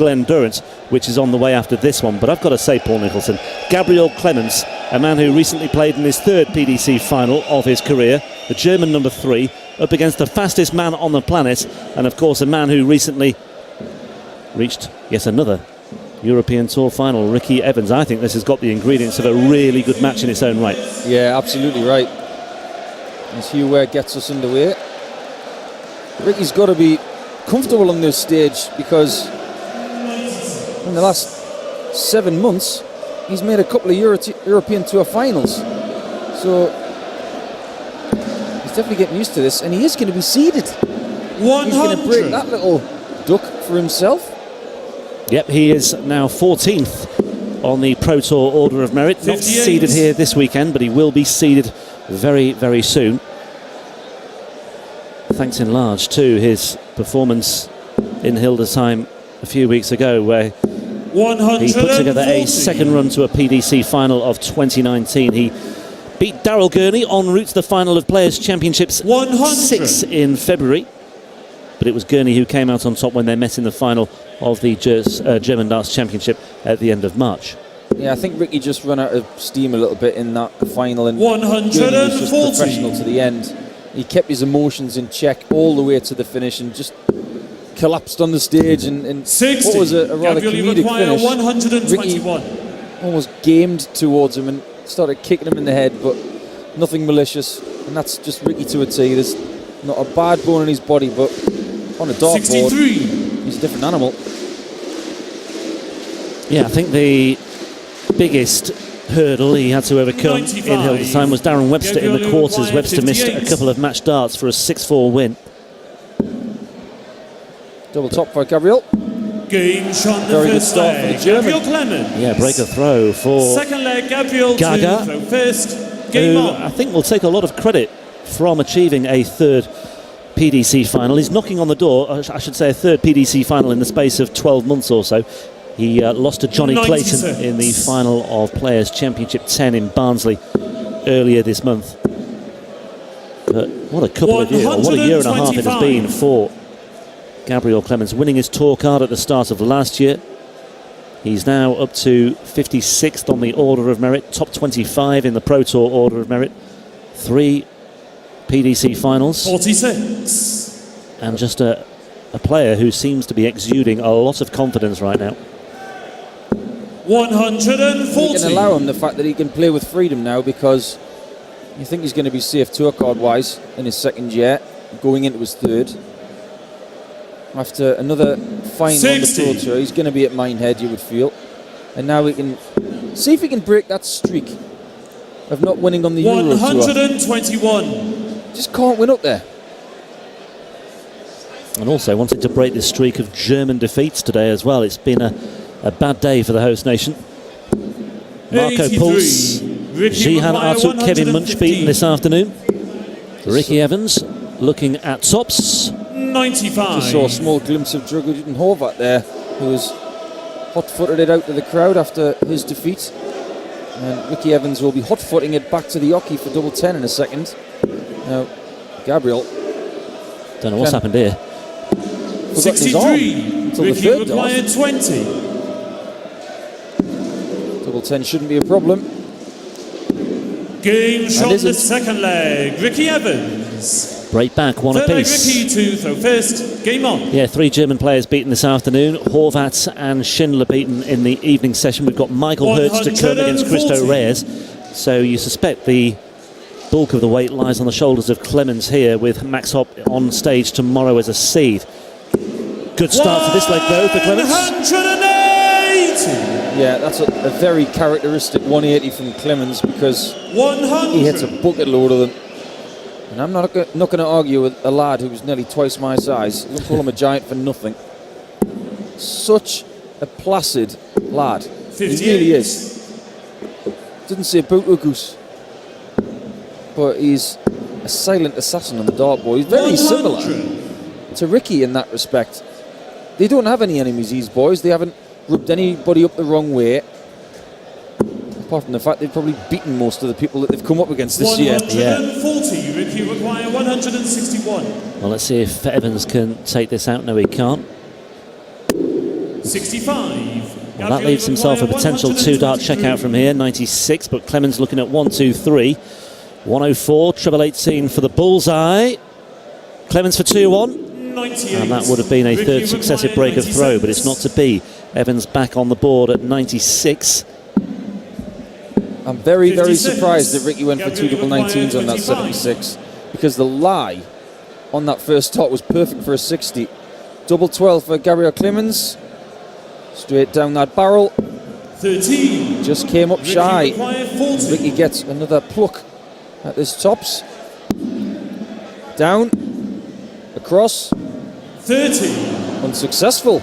Endurance, which is on the way after this one. But I've got to say, Paul Nicholson, Gabriel Clemens, a man who recently played in his third PDC final of his career, the German number 3, up against the fastest man on the planet, and of course a man who recently reached yet another European Tour final, Ricky Evans. I think this has got the ingredients of a really good match in its own right. Yeah, absolutely right. As Hugh Ware gets us underway, Ricky's got to be comfortable on this stage, because in the last 7 months he's made a couple of European Tour finals, so he's definitely getting used to this, and he is going to be seeded. 100. He's going to break that little duck for himself. Yep, he is now 14th on the Pro Tour Order of Merit. 58. Not seeded here this weekend, but he will be seeded very, very soon. Thanks in large to his performance in Hildesheim a few weeks ago, where he put together a second run to a PDC final of 2019. He beat Daryl Gurney en route to the final of Players' Championships 6 in February. But it was Gurney who came out on top when they met in the final of the German Darts Championship at the end of March. Yeah, I think Ricky just ran out of steam a little bit in that final, and Gurney was just professional to the end. He kept his emotions in check all the way to the finish and just collapsed on the stage, and what was a rather comedic finish. Ricky almost gamed towards him and started kicking him in the head, but nothing malicious, and that's just Ricky to a T. There's not a bad bone in his body, but on a dartboard, he's a different animal. Yeah, I think the biggest hurdle he had to overcome 95. In Hildesheim was Darren Webster in the quarters. Webster missed a couple of match darts for a 6-4 win. Double top for Gabriel. Game shot. Very good start for the German. Clemens. Yeah, breaker throw for second leg. Gabriel Gaga, throw first. Game who on. I think will take a lot of credit from achieving a third PDC final. He's knocking on the door, I should say a third PDC final in the space of 12 months or so. He lost to Johnny 96. Clayton in the final of Players' Championship 10 in Barnsley earlier this month. But what a couple of years, what a year and a half it has been for Gabriel Clemens, winning his tour card at the start of last year. He's now up to 56th on the Order of Merit, top 25 in the Pro Tour Order of Merit, 3 PDC finals. 46. And just a player who seems to be exuding a lot of confidence right now. 140. You can allow him the fact that he can play with freedom now, because you think he's going to be safe tour card wise in his second year, going into his third. After another final on the Pro Tour, he's going to be at Minehead, you would feel. And now we can see if he can break that streak of not winning on the Euro Tour. 121. Just can't win up there. And also wanted to break this streak of German defeats today as well. It's been a bad day for the host nation. Marco Puls, Jihan Artuk, Kevin Munch beaten this afternoon. Ricky Evans looking at tops. 95. Just saw a small glimpse of Dragutin Horvat there, who was hot-footed it out to the crowd after his defeat. And Ricky Evans will be hot-footing it back to the Oki for double 10 in a second. Now, Gabriel. Don't know what's happened here. 63. Ricky required 20. Double 10 shouldn't be a problem. Game shot the second leg. Ricky Evans. Break back, one apiece. Ricky to throw first. Game on. Yeah, 3 German players beaten this afternoon. Horvat and Schindler beaten in the evening session. We've got Michael Hertz to come against Christo Reyes. So you suspect the bulk of the weight lies on the shoulders of Clemens here, with Max Hopp on stage tomorrow as a seed. Good start to this leg though for Clemens. 180. Yeah, that's a very characteristic 180 from Clemens, because he hits a bucket load of them. And I'm not going to argue with a lad who's nearly twice my size. You don't call him a giant for nothing. Such a placid lad. 58. He really is. Didn't say boot or goose. But he's a silent assassin on the dartboard. He's very 100. Similar to Ricky in that respect. They don't have any enemies, these boys. They haven't rubbed anybody up the wrong way. Apart from the fact they've probably beaten most of the people that they've come up against this year. 140, Ricky require 161. Well, let's see if Evans can take this out. No, he can't. 65. Well, that leaves himself a potential 2-dart checkout from here, 96, but Clemens looking at 1, 2, 3. 104, treble 18 for the bullseye. Clemens for 2-1. And that would have been a third successive break of throw, but it's not to be. Evans back on the board at 96. I'm very, very surprised that Ricky went for 2 double 19s on that 76, because the lie on that first tot was perfect for a 60. Double 12 for Gabriel Clemens. Straight down that barrel. 13. Just came up shy. Ricky Ricky gets another pluck at this tops. Down. Across. 30. Unsuccessful.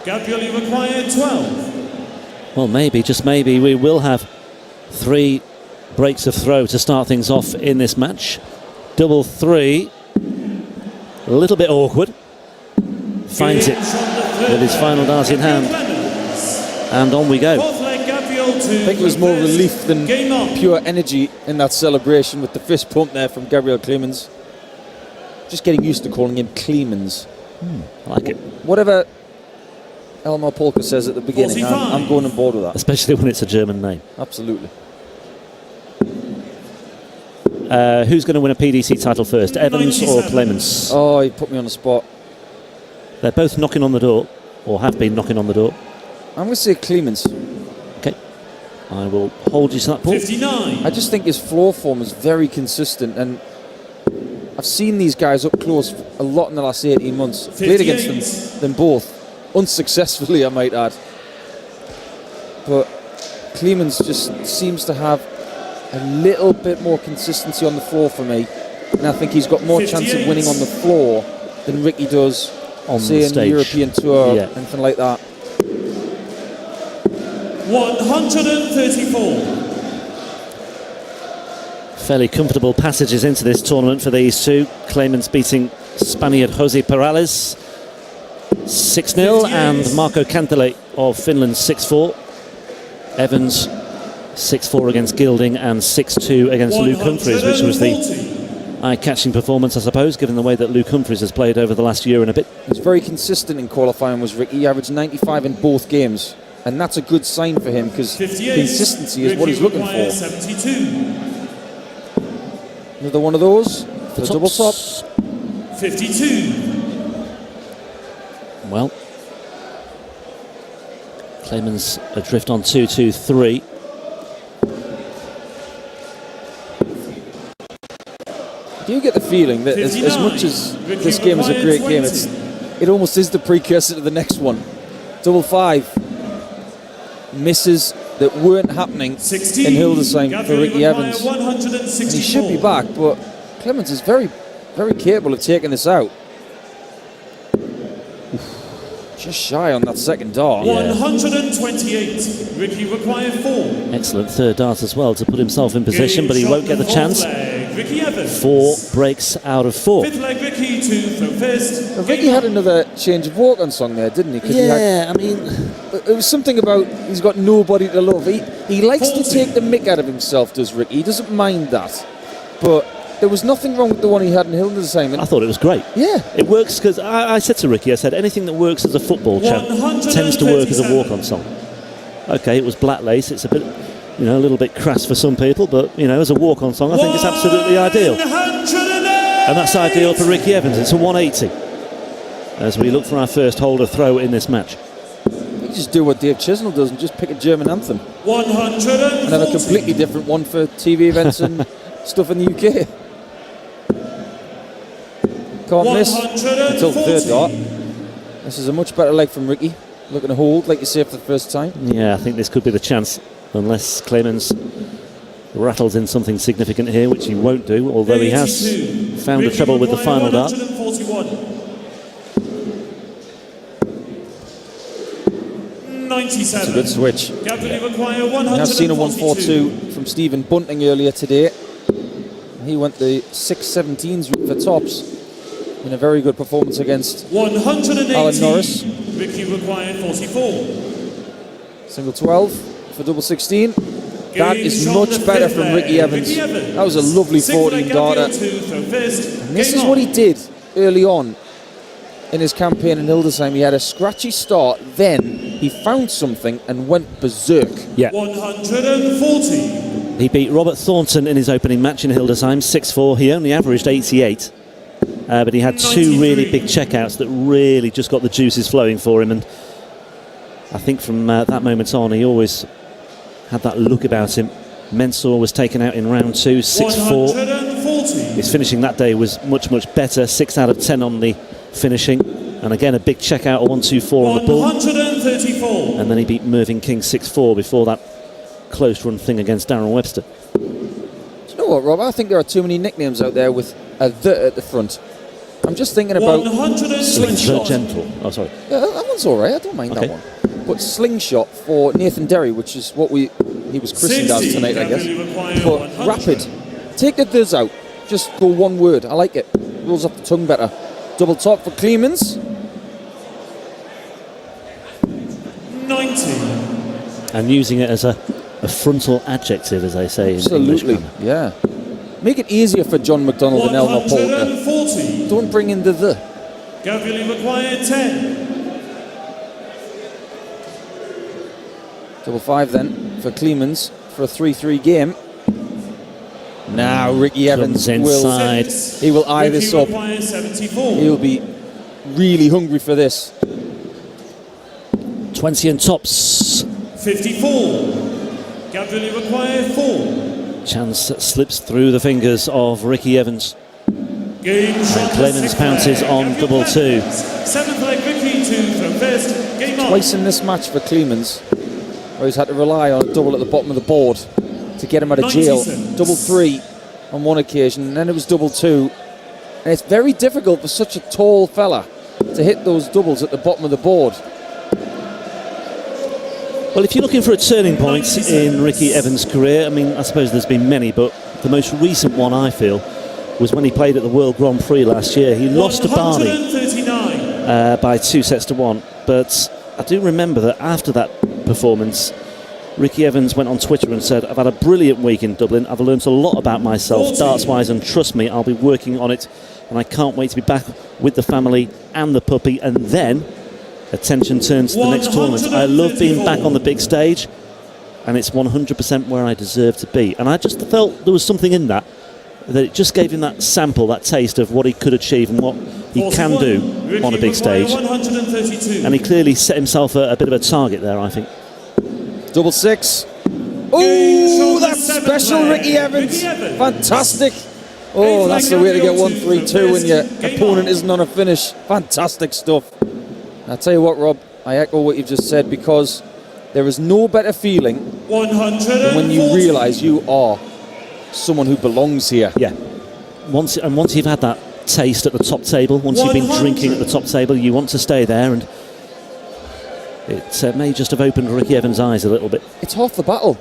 Gabriel, you require 12. Well, maybe, just maybe, we will have 3 breaks of throw to start things off in this match. Double 3. A little bit awkward. Finds it with his final dart in hand. And on we go. I think it was more relief than pure energy in that celebration with the fist pump there from Gabriel Clemens. Just getting used to calling him Clemens. I like it. Whatever Elmar Polka says at the beginning, I'm going on board with that. Especially when it's a German name. Absolutely. Who's going to win a PDC title first, Evans or Clemens? Oh, he put me on the spot. They're both knocking on the door, or have been knocking on the door. I'm going to say Clemens. Okay. I will hold you to that, Paul. 59. I just think his floor form is very consistent, and I've seen these guys up close a lot in the last 18 months. Played against them both, unsuccessfully, I might add. But Clemens just seems to have a little bit more consistency on the floor for me, and I think he's got more chance of winning on the floor than Ricky does, on say, the in the stage. European Tour, Yeah. anything like that. 134. Fairly comfortable passages into this tournament for these two. Clemens beating Spaniard Jose Perales 6-0, and Marco Cantele of Finland 6-4. Evans 6-4 against Gilding and 6-2 against Luke Humphries, which was the eye-catching performance, I suppose, given the way that Luke Humphries has played over the last year and a bit. He's very consistent in qualifying, was Ricky. He averaged 95 in both games, and that's a good sign for him, because consistency is what he's looking for. 72. Another one of those for the double top. 52. Well, Clemens adrift on 2-2-3. Do you get the feeling that as much as this game is a great game, it almost is the precursor to the next one? Double 5. Misses that weren't happening in Hildesheim for Ricky Evans. And he should be back, but Clemens is very, very capable of taking this out. Just shy on that second dart. 128. Ricky require 4. Excellent third dart as well to put himself in position, but he won't get the chance. Ricky Evans. 4 breaks out of 4. Fifth leg Ricky to throw first. Well, Ricky had another change of walk-on song there, didn't he? 'Cause Yeah, I mean, it was something about he's got nobody to love. He likes to take the mick out of himself, does Ricky? He doesn't mind that. But there was nothing wrong with the one he had in Hildesheim. I thought it was great. Yeah. It works because I said to Ricky, I said, anything that works as a football chant tends to work as a walk-on song. Okay, it was Black Lace. It's a bit, a little bit crass for some people, but, as a walk-on song, I think it's absolutely ideal. And that's ideal for Ricky Evans. It's a 180. As we look for our first holder throw in this match. You just do what Dave Chisnell does and just pick a German anthem. 140. And have a completely different one for TV events and stuff in the UK. Can't miss until the third dart. This is a much better leg from Ricky. Looking to hold, like you say, for the first time. Yeah, I think this could be the chance, unless Clemens rattles in something significant here, which he won't do, although he has found a trouble with the final dart. 97. It's a good switch. I've seen a 142 from Stephen Bunting earlier today. He went the 6.17s route for tops in a very good performance against 180. Alan Norris. Ricky required 44. Single 12 for double 16. That is much better from Ricky Evans. That was a lovely 14 darter. And this is what he did early on in his campaign in Hildesheim. He had a scratchy start, then he found something and went berserk. Yeah. 140. He beat Robert Thornton in his opening match in Hildesheim, 6-4. He only averaged 88, but he had 2 really big checkouts that really just got the juices flowing for him. And I think from that moment on, he always had that look about him. Mensah was taken out in round 2, 6-4. His finishing that day was much, much better, 6 out of 10 on the finishing. And again, a big check out, a 1-2-4 on the ball. 134. And then he beat Mervyn King 6-4 before that close run thing against Darren Webster. Do you know what, Rob? I think there are too many nicknames out there with a "the" at the front. I'm just thinking about Slingshot. Gentle. Oh, sorry. Yeah, that one's all right. I don't mind that one. But Slingshot for Nathan Derry, which is what he was christened as tonight, I guess. But Rapid. Take the "the's" out. Just go one word. I like it. Rolls off the tongue better. Double top for Clemens. 90. And using it as a frontal adjective, as they say in English Absolutely, grammar. yeah. Make it easier for John McDonald and Elmer Polter. 140. Don't bring in the. Gabriel required 10. Double 5 then for Clemens for a 3-3 game. Now Ricky Evans Comes inside. he will eye this up. 74. He'll be really hungry for this. 20 and tops. 54. Gabriel required 4. Chance that slips through the fingers of Ricky Evans. Game shot. Clemens pounces on double 2. 7th leg Ricky to throw first. Game on. Twice in this match for Clemens, where he's had to rely on a double at the bottom of the board to get him out of jail. 97. Double 3 on one occasion, and then it was double 2. And it's very difficult for such a tall fella to hit those doubles at the bottom of the board. Well, if you're looking for a turning point in Ricky Evans' career, I mean, I suppose there's been many, but the most recent one, I feel, was when he played at the World Grand Prix last year. He lost to Barney 139. by 2-1, but I do remember that after that performance, Ricky Evans went on Twitter and said, "I've had a brilliant week in Dublin. I've learnt a lot about myself, darts-wise, and trust me, I'll be working on it, and I can't wait to be back with the family and the puppy." And then attention turns to the next tournament. I love being back on the big stage, and it's 100% where I deserve to be. And I just felt there was something in that it just gave him that sample, that taste of what he could achieve and what he can do on a big stage. 132. And he clearly set himself a bit of a target there, I think. Double 6. Oh, that's special, Ricky Evans. Fantastic. Oh, that's the way to get 1-3-2 when your opponent isn't on a finish. Fantastic stuff. I'll tell you what, Rob, I echo what you've just said, because there is no better feeling than when you realise you are someone who belongs here. Yeah. Once you've had that taste at the top table, once you've been drinking at the top table, you want to stay there, and it may just have opened Ricky Evans' eyes a little bit. It's half the battle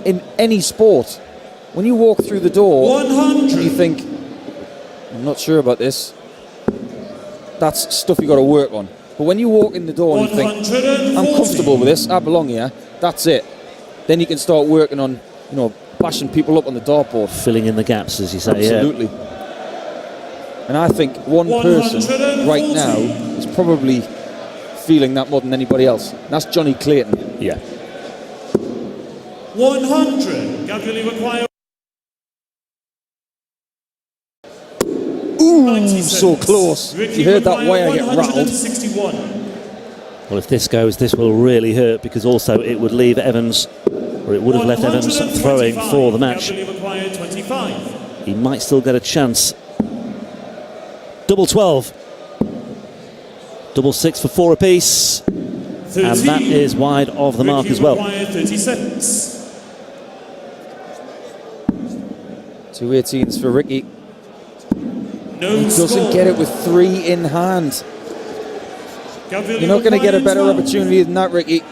in any sport. When you walk through the door 100. and you think, I'm not sure about this, that's stuff you've got to work on. But when you walk in the door and you think, I'm comfortable with this, I belong here, that's it. Then you can start working on, bashing people up on the dartboard. Filling in the gaps, as you say. Absolutely. Yeah. And I think one person right now is probably feeling that more than anybody else. And that's Johnny Clayton. Yeah. 100. Gabriel required. Ooh, so close. You heard that wire get rattled. 161. Well, if this goes, this will really hurt, because also it would leave Evans, or it would have left Evans throwing for the match. Gabriel required 25. He might still get a chance. Double 12. Double 6 for 4 apiece. 13. And that is wide of the mark Ricky as well. required 36. 2 18s for Ricky. No He doesn't score. get it with 3 in hand. Gabriel You're not going to get a required better 12. opportunity than that, Ricky.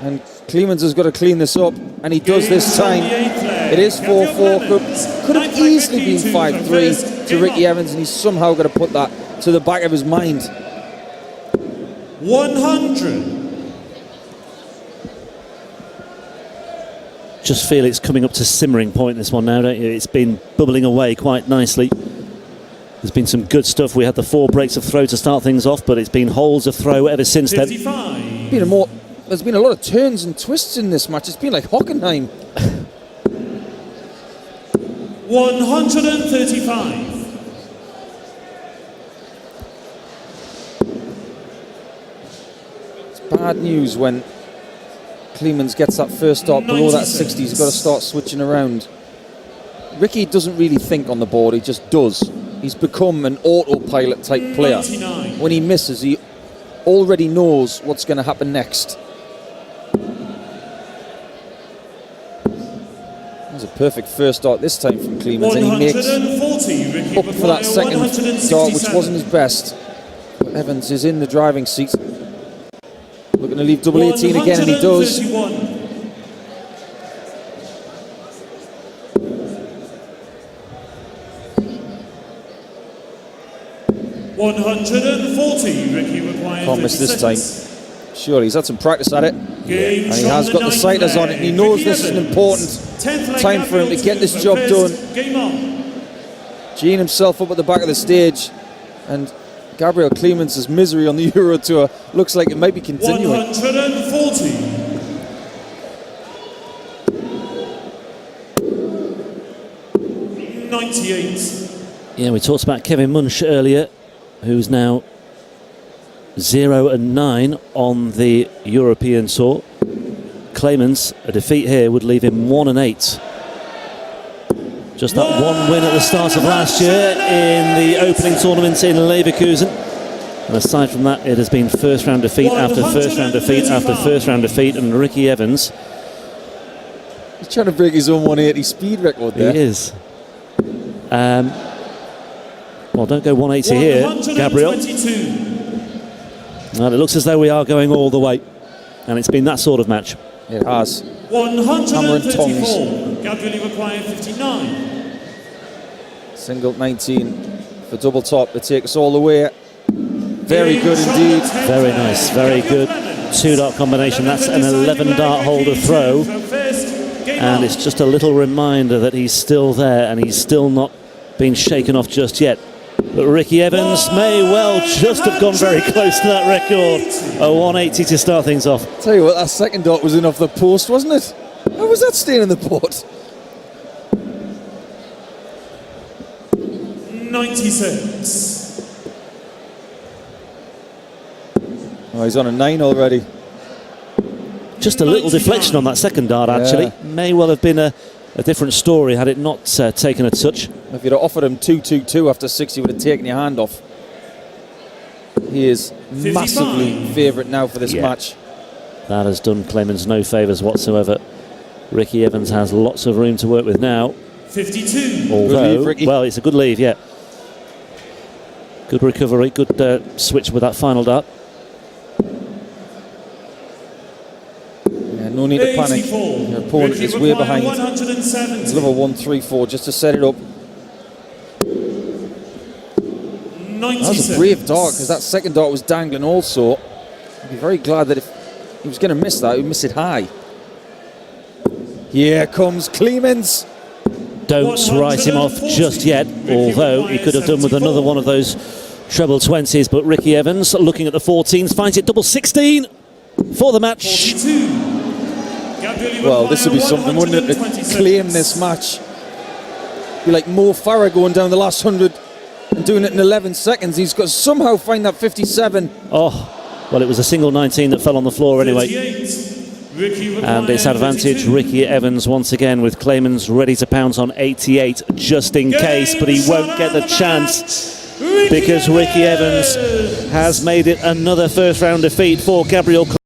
And Clemens has got to clean this up, and he does this time. It is 4-4. Could have easily been 5-3 to Ricky Evans, and he's somehow got to put that to the back of his mind. 100. Just feel it's coming up to simmering point, this one now, don't you? It's been bubbling away quite nicely. There's been some good stuff. We had the 4 breaks of throw to start things off, but it's been holes of throw ever since then. 55. There's been a lot of turns and twists in this match. It's been like Hockenheim. 135. It's bad news when Clemens gets that first start below that 60. He's got to start switching around. Ricky doesn't really think on the board, he just does. He's become an autopilot type player. 99. When he misses, he already knows what's going to happen next. That was a perfect first start this time from Clemens, and he makes 140, Ricky up for that second 167. start, which wasn't his best. But Evans is in the driving seat. Looking to leave double 18 again, and he does. 131. 140, Ricky required. Can't miss this time. Surely he's had some practice at it. And he has got the sightless on it, and he knows this is an important time for him to get this job done. Game on. Gene himself up at the back of the stage, and Gabriel Clemens' misery on the Euro Tour looks like it might be continuing. 140. Yeah, we talked about Kevin Munch earlier, who's now 0-9 on the European Tour. Clemens, a defeat here would leave him 1-8. Just that one win at the start of last year in the opening tournament in Leverkusen. And aside from that, it has been first round defeat after first round defeat after first round defeat. And Ricky Evans, he's trying to break his own 180 speed record there. He is. Well, don't go 180 here, Gabriel. Well, it looks as though we are going all the way. And it's been that sort of match. It has. 134. Gabriel required 59. Single 19 for double top to take us all the way. Very good indeed. Very nice, very good. 2-dart combination. That's an 11-dart holder throw. And it's just a little reminder that he's still there and he's still not been shaken off just yet. But Ricky Evans may well just have gone very close to that record. A 180 to start things off. Tell you what, that second dot was in off the post, wasn't it? How was that staying in the port? 96. Oh, he's on a 9 already. Just a little deflection on that second dart, actually. Yeah. May well have been a different story had it not taken a touch. If you'd have offered him 2-2-2 after 6, he would have taken your hand off. He is 55. Massively favourite now for this match. That has done Clemens no favours whatsoever. Ricky Evans has lots of room to work with now. 52. Although, leave, well, it's a good leave, yeah. Good recovery, good switch with that final dart. Yeah, no need to panic. Your opponent is way behind. It's level 1-3-4 just to set it up. That was a brave dart because that second dart was dangling also. I'd be very glad that if he was going to miss that, he'd miss it high. Here comes Clemens. Don't write him off just yet, although he could have done with another one of those treble 20s. But Ricky Evans, looking at the 14s, finds it double 16 for the match. 42. Well, this would be something, wouldn't it, to claim this match? Be like Mo Farah going down the last 100 and doing it in 11 seconds. He's got to somehow find that 57. Oh, well, it was a single 19 that fell on the floor anyway. And it's advantage Ricky Evans once again, with Clemens ready to pounce on 88 just in case, but he won't get the chance because Ricky Evans has made it another first round defeat for Gabriel Clemens.